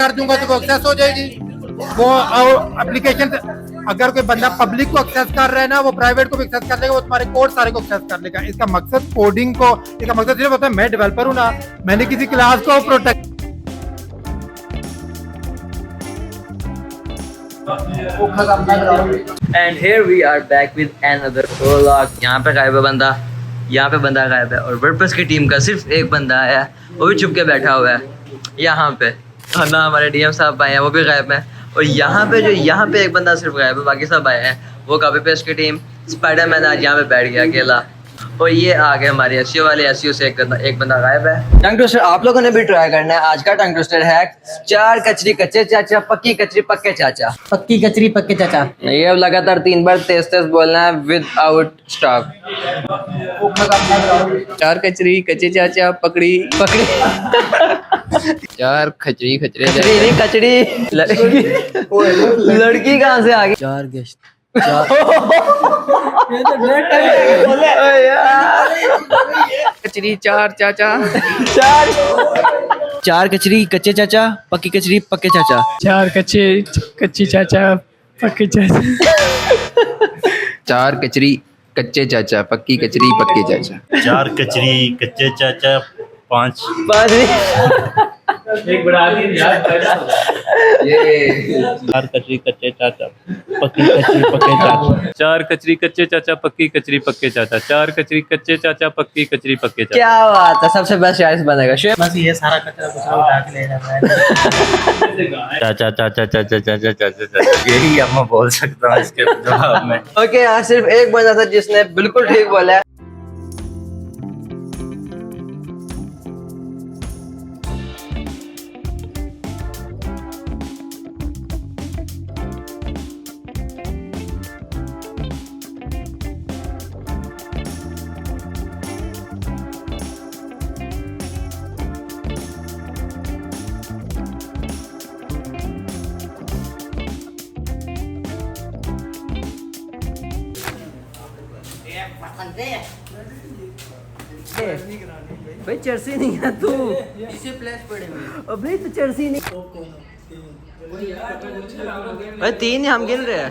कर दूंगा तो वो एक्सेस हो जाएगी। वो एप्लीकेशन अगर कोई बंदा पब्लिक को एक्सेस कर रहा है ना, वो प्राइवेट को भी एक्सेस कर लेगा, वो तुम्हारे कोड सारे को एक्सेस कर लेगा। इसका मकसद कोडिंग को, इसका मकसद सिर्फ होता है मैं डेवलपर हूँ ना, मैंने किसी क्लास को protect. And here we are back with another vlog. यहाँ पे गायब है बंदा, यहाँ पे बंदा गायब है, और वर्डप्रेस की टीम का सिर्फ एक बंदा है, वो भी छुप के बैठा हुआ है यहाँ पे। और ना हमारे डीएम साहब आए हैं, वो भी गायब है। और यहाँ पे यहाँ पे एक बंदा सिर्फ गायब है, बाकी सब आए हैं। वो कॉपी पेस्ट की टीम, स्पाइडरमैन आज यहाँ पे बैठ गया अकेला, और ये आ गए हमारे एसईओ वाले। एसईओ से एक बंदा गायब है। टंग ट्विस्टर आप लोगों ने भी ट्राई करना है। आज का टंग ट्विस्टर है 4 कचरी कच्चे चाचा, पक्की कचरी पक्के चाचा। पक्की कचरी पक्के चाचा। ये अब लगातार 3 बार तेज तेज बोलना है विदाउट स्टॉप। 4 कचरी कच्चे चाचा पकड़ी पकड़ी 4 खचरी खचरे कचरी नहीं कचड़ी। लड़की कहाँ से आ गई? 4 गेस्ट कचरी 4 चाचा 4 कचरी कच्चे चाचा, पक्की कचरी पक्के चाचा। 4 कच्ची चाचा पक्के चाचा। 4 कचरी कच्चे चाचा पक्की कचरी पक्के चाचा। 4 कचरी कच्चे चाचा 5 एक बड़ा आदमी यार। 4 कचरी कच्चे चाचा पक्की कचरी पक्के चाचा। 4 कचरी कच्चे चाचा पक्की कचरी पक्के चाचा। 4 कचरी कच्चे चाचा पक्की कचरी पक्के चाचा। क्या बात है, सबसे बेस्ट यार बनेगा। बस ये सारा कचरा कुचरा उठा के ले जाता है। चाचा चाचा चाचा चाचा चाचा चाचा, यही अब मैं बोल सकता हूँ इसके जवाब में। ओके, यहाँ सिर्फ एक बंदा था जिसने बिल्कुल ठीक बोला है। भाई चर्सी नहीं है तू, इसे प्लेस पड़े हुए। अबे तो चर्सी नहीं। भाई 3 हम गिन रहे हैं।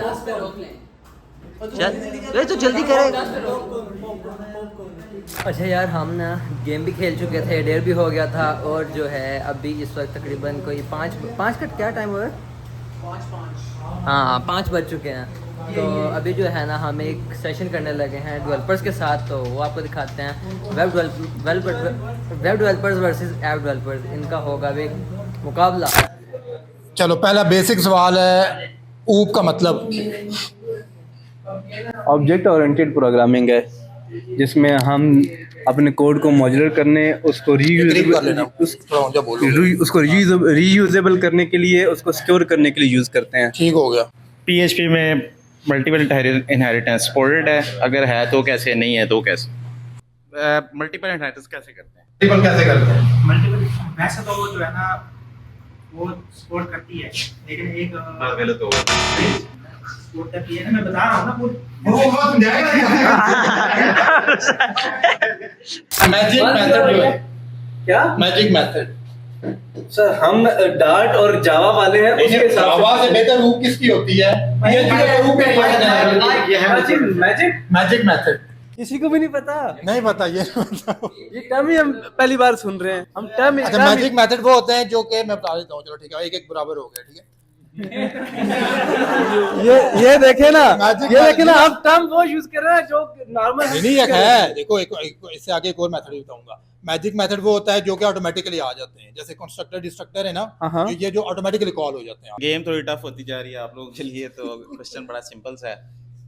चल तो जल्दी करे। अच्छा यार, हम ना गेम भी खेल चुके थे, डेढ़ भी हो गया था, और जो है अभी इस वक्त तकरीबन कोई 5 का क्या टाइम हुआ है? 5 बज चुके हैं। तो अभी जो है ना हम एक सेशन करने लगे हैं डेवलपर्स के साथ, तो वो आपको दिखाते हैं। Web developers versus app developers, इनका होगा भी मुकाबला। चलो, पहला बेसिक सवाल है, ऊप का मतलब। ऑब्जेक्ट ओरिएंटेड प्रोग्रामिंग है, जिसमें हम अपने कोड को मॉड्यूलर करने, उसको रीयूजेबल करने के लिए, उसको सिक्योर करने के लिए यूज़ करते हैं। ठीक हो गया। PHP में मल्टीपल इनहेरिटेंस सपोर्टेड है, अगर है तो कैसे, नहीं है तो कैसे? मल्टीपल इनहेरिटेंस कैसे करते हैं? मल्टीपल वैसे तो वो जो है ना वो सपोर्ट करती है, लेकिन एक बात गलत हो गई। सपोर्ट करती है ना, मैं बता रहा हूँ ना, वो मैजिक मेथड जो है, क्या मैजिक मेथड सर, हम डार्ट और जावा वाले हैं, उसके हिसाब जावा से बेहतर रूप किसकी होती है? मैजिक मेथड किसी को भी नहीं पता। नहीं पता ये टर्म ही हम पहली बार सुन रहे हैं। हम टर्म अच्छा, मैजिक मेथड वो होते हैं जो कि मैं बता देता हूँ। चलो ठीक है, एक बराबर हो गया। ठीक है, ये देखे ना, Magic ये देखे ना, आप टर्म वो यूज कर रहे हैं जो नॉर्मल नहीं है। देखो, इससे आगे एक और मेथड भी बताऊंगा। मैजिक मेथड वो होता है जो कि ऑटोमेटिकली आ जाते हैं, जैसे कंस्ट्रक्टर डिस्ट्रक्टर है ना, ये जो ऑटोमेटिकली कॉल हो जाते हैं। गेम थोड़ी टफ होती जा रही है आप लोगों के लिए, तो क्वेश्चन बड़ा सिंपल सा है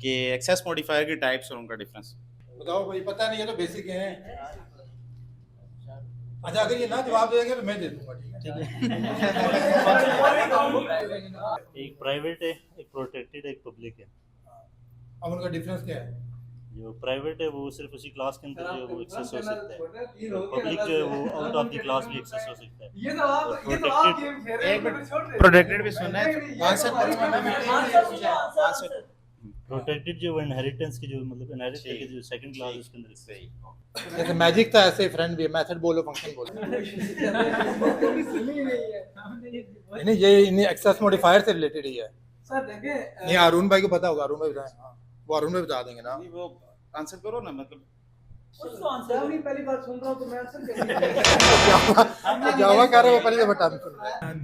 कि एक्सेस मॉडिफायर की टाइप्स और उनका डिफरेंस बताओ भाई, पता नहीं है तो बेसिक है। अच्छा, अगर ये ना जवाब देंगे तो मैं दे दूंगा। ठीक है। एक प्राइवेट है, एक प्रोटेक्टेड है, एक पब्लिक है। अब उनका डिफरेंस क्या है? जो प्राइवेट है वो सिर्फ उसी क्लास के अंदर जो वो एक्सेस हो सकता है, पब्लिक जो है वो आउट ऑफ द क्लास भी एक्सेस हो सकता है। प्रोटेक्टेड भी सुनना है आंसर। प्रोटेक्टेड जो इनहेरिटेंस की जो मतलब इनहेरिट करके जो सेकंड क्लास उसके अंदर सही जैसे मैजिक था ऐसे फ्रेंड भी मेथड बोलो फंक्शन बोलो नहीं ये इन एक्सेस मॉडिफायर से रिलेटेड ही है सर देखिए नहीं अरुण भाई को पता होगा अरुण भाई बताएं हाँ वो अरुण भाई बता देंगे ना नहीं, वो आंसर करो ना मतलब उसको आंसर नहीं पहली बार सुन रहा हूं तो मैं आंसर कैसे जावा कह रहे हो पहले तो बता सुन रहे हैं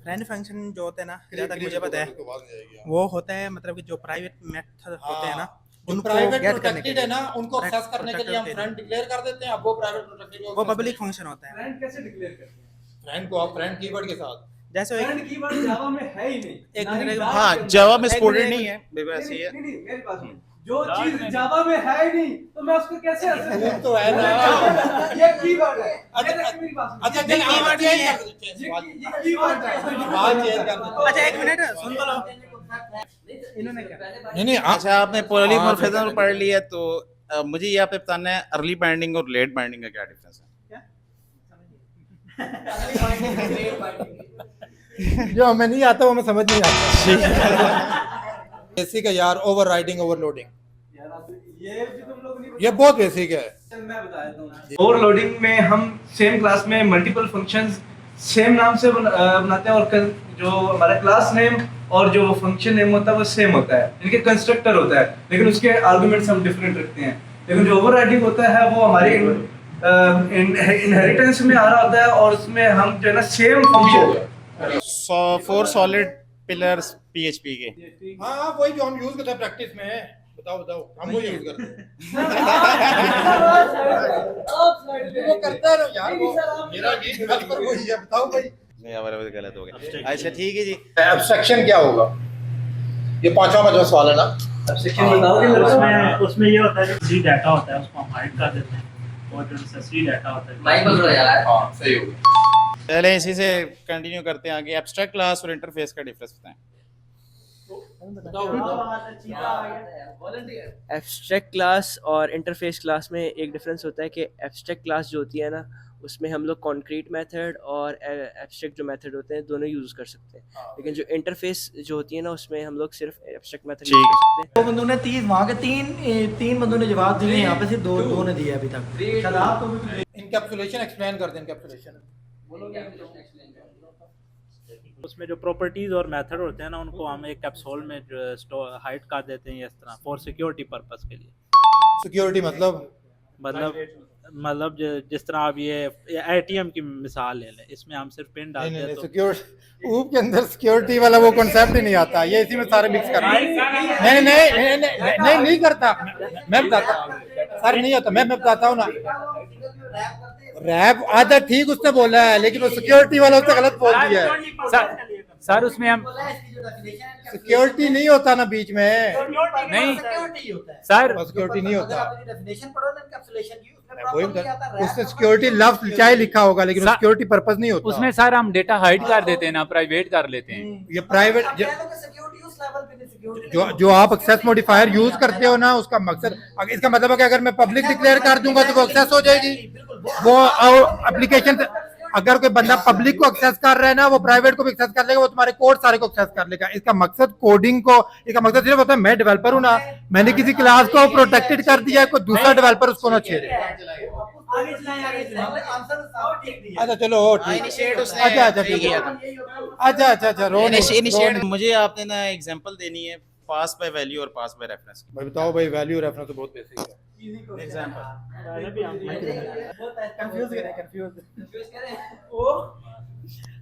फ्रेंड फंक्शन जो होते हैं ना जहाँ तक मुझे पता है वो होता है मतलब कि जो प्राइवेट मेथड होते हैं ना उनको प्राइवेट गेट करने के प्रोटेक्टेड है लिए ना उनको एक्सेस करने के लिए हम फ्रेंड डिक्लेयर कर देते हैं अब वो प्राइवेट प्रोटेक्टेड वो पब्लिक फंक्शन होता है फ्रेंड कैसे डिक्लेयर करते हैं? फ्रेंड को आप फ्रेंड कीवर्ड के साथ जैसे फ्रेंड कीवर्ड जावा में है ही नहीं। एक ना ही मिनट, Java हाँ के अंदर। जावा में एक सपोर्टेड मिनट, नहीं है वैसे ही है नहीं, मेरी बात सुनो। जो चीज जावा में है ही नहीं तो मैं उसको कैसे access वो तो है ना। ये कीवर्ड है। अच्छा, ये देखिए मेरी बात सुनो। अच्छा नहीं, कीवर्ड नहीं है। ये कीवर्ड है। बात चेंज कर देते अच्छा एक मिनट सुन तो लो इन्होंने क्या नहीं अच्छा आपने पॉलीमॉर्फिज्म पढ़ लिया तो मुझे ये आप बताना है अर्ली बाइंडिंग और लेट बाइंडिंग का क्या डिफरेंस है जो हमें नहीं आता वो हमें समझ नहीं आता बेसिक है यार ओवरराइडिंग ओवरलोडिंग यार अब ये भी तुम लोग नहीं ये बहुत बेसिक है मैं बता देता हूँ। ओवरलोडिंग में हम सेम क्लास में मल्टीपल फंक्शंस सेम नाम से बनाते हैं और जो हमारा क्लास नेम और जो फंक्शन नेम होता है वो सेम होता है इनके कंस्ट्रक्टर होता है लेकिन उसके आर्गुमेंट्स हम डिफरेंट रखते हैं लेकिन जो ओवरराइडिंग होता है वो हमारे इनहेरिटेंस में आ रहा होता है और उसमें हम जो है ना same function 4 solid pillars PHP के हाँ वही जो हम यूज करते हैं प्रैक्टिस में बताओ बताओ हम वो यूज करते हैं वो करता है ना यार वो मेरा ये पर वही है बताओ भाई नहीं हमारे वजह गलत हो गया अच्छा ठीक है जी एब्स्ट्रैक्शन क्या होगा ये पांचवा सवाल है ना सेक्शन बताओगे उसमें ये होता है जो सी डाटा होता है उसको हम हाइड कर देते हैं और जो सी डाटा होता है माइक पकड़ो यार हाँ सही हो गया पहले इसी से कंटिन्यू करते हैं आगे एब्स्ट्रैक्ट क्लास और इंटरफेस का डिफरेंस बताएं एब्स्ट्रैक्ट क्लास और इंटरफेस क्लास में एक डिफरेंस होता है कि एब्स्ट्रैक्ट क्लास जो होती है ना उसमें हम लोग कॉन्क्रीट मेथड और एब्स्ट्रैक्ट जो मेथड होते हैं दोनों यूज़ कर सकते हैं लेकिन जो इंटरफेस जो होती है ना उसमें हम लोग सिर्फ एब्स्ट्रैक्ट मेथड यूज़ कर सकते हैं। दो बंदों ने 30 वहाँ के तीन बंदों ने जवाब दिए यहाँ पे सिर्फ दो ने दिया अभी तक इनकैप्सुलेशन एक्सप्लेन कर दें इनकैप्सुलेशन उसमें जो प्रॉपर्टीज और मेथड होते हैं ना उनको हम एक कैप्सूल में जो हाइड कर देते हैं इस तरह फॉर सिक्योरिटी पर्पस के लिए सिक्योरिटी मतलब जिस तरह आप ये एटीएम की मिसाल ले लें इसमें हम सिर्फ पिन डालते हैं तो सिक्योरिटी ऊप के अंदर सिक्योरिटी वाला वो कॉन्सेप्ट ही नहीं आता ये इसी में सारे मिक्स कर नहीं करता मैं बताता सर नहीं होता मैं बताता हूँ ना रैप आधा ठीक उसने बोला है लेकिन वो सिक्योरिटी वाला उसने गलत बोल दिया है सर उसमें हम सिक्योरिटी नहीं होता ना बीच में नहीं सर सिक्योरिटी नहीं होता उसने सिक्योरिटी लफ्ज चाहे लिखा होगा लेकिन सिक्योरिटी पर्पस नहीं होता उसमें सर हम डेटा हाइड कर देते हैं ना प्राइवेट कर लेते हैं ये प्राइवेट जो आप एक्सेस मॉडिफायर यूज करते हो ना उसका मकसद इसका मतलब है कि अगर मैं पब्लिक डिक्लेयर कर दूंगा तो वो एक्सेस हो जाएगी वो एप्लीकेशन अगर कोई बंदा पब्लिक को एक्सेस कर रहा है ना वो प्राइवेट को भी एक्सेस कर लेगा वो तुम्हारे कोड सारे को एक्सेस कर लेगा इसका मकसद कोडिंग को इसका मकसद सिर्फ होता है मैं डेवलपर हूँ ना मैंने किसी क्लास को प्रोटेक्टेड कर दिया है कोई दूसरा डेवलपर उसको ना छेड़े अच्छा चलो अच्छा मुझे आपने ना एग्जांपल देनी है पास बाय वैल्यू और पास बाय रेफरेंस भाई बताओ भाई वैल्यू रेफरेंस तो बहुत बेसिक है एग्जांपल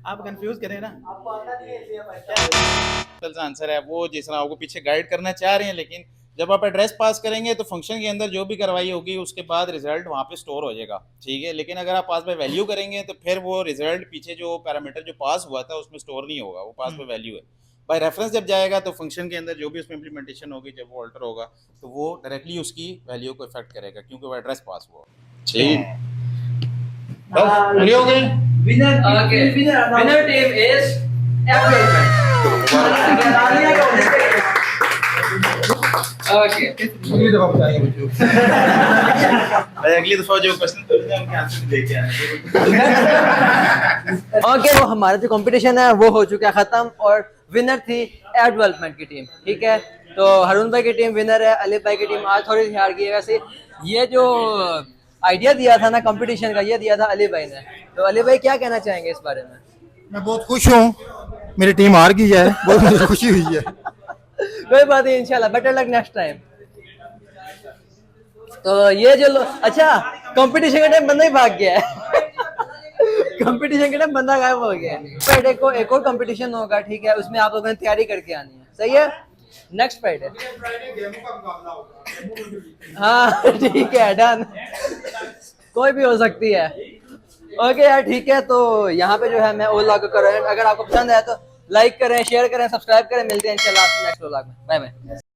आप कंफ्यूज करें ना आंसर है वो जिस तरह आपको पीछे गाइड करना चाह रहे हैं लेकिन जब आप एड्रेस पास करेंगे तो फंक्शन के अंदर जो भी कार्रवाई होगी उसके बाद रिजल्ट वहाँ पे स्टोर हो जाएगा ठीक है लेकिन अगर आप पास बाय वैल्यू करेंगे तो फिर वो रिजल्ट पीछे जो पैरामीटर जो पास हुआ था उसमें स्टोर नहीं होगा वो पास बाय वैल्यू है बाय रेफरेंस जब जाएगा तो फंक्शन के अंदर जो भी उसमें इम्प्लीमेंटेशन होगी जब वो अल्टर होगा तो वो डायरेक्टली उसकी वैल्यू को इफेक्ट करेगा क्योंकि वो एड्रेस पास हुआ ठीक हो गए विनर टीम इज ओके अगली दफा बताएंगे बच्चों अगली दफा जो क्वेश्चन पूछते हैं उनके आंसर लेके आने ओके वो हमारा जो कंपटीशन है वो हो चुका है खत्म और विनर थी एयर डेवलपमेंट की टीम ठीक है तो हरून भाई की टीम विनर है, अली भाई की टीम आज थोड़ी सी हार गई है। वैसे ये जो आइडिया दिया था ना कंपटीशन का, ये दिया था अली भाई ने। तो अली भाई क्या कहना चाहेंगे इस बारे में? मैं बहुत खुश हूँ, मेरी टीम हार गई है, बहुत मुझे खुशी हुई है। कोई बात नहीं, इंशाल्लाह बेटर लक नेक्स्ट टाइम। तो ये जो अच्छा कंपटीशन के टाइम बंदा ही भाग गया है। कंपटीशन के टाइम बंदा गायब हो गया है। फ्राइडे को एक और कंपटीशन होगा, ठीक है, उसमें आप लोगों ने तैयारी करके आनी है, सही है? नेक्स्ट फ्राइडे हाँ ठीक है, डन। कोई भी हो सकती है। ओके यार ठीक है, तो यहाँ पे जो है मैं ओला को कर रहा हूँ। अगर आपको पसंद आया तो लाइक करें, शेयर करें, सब्सक्राइब करें। मिलते हैं इंशाल्लाह नेक्स्ट व्लॉग में। Bye bye.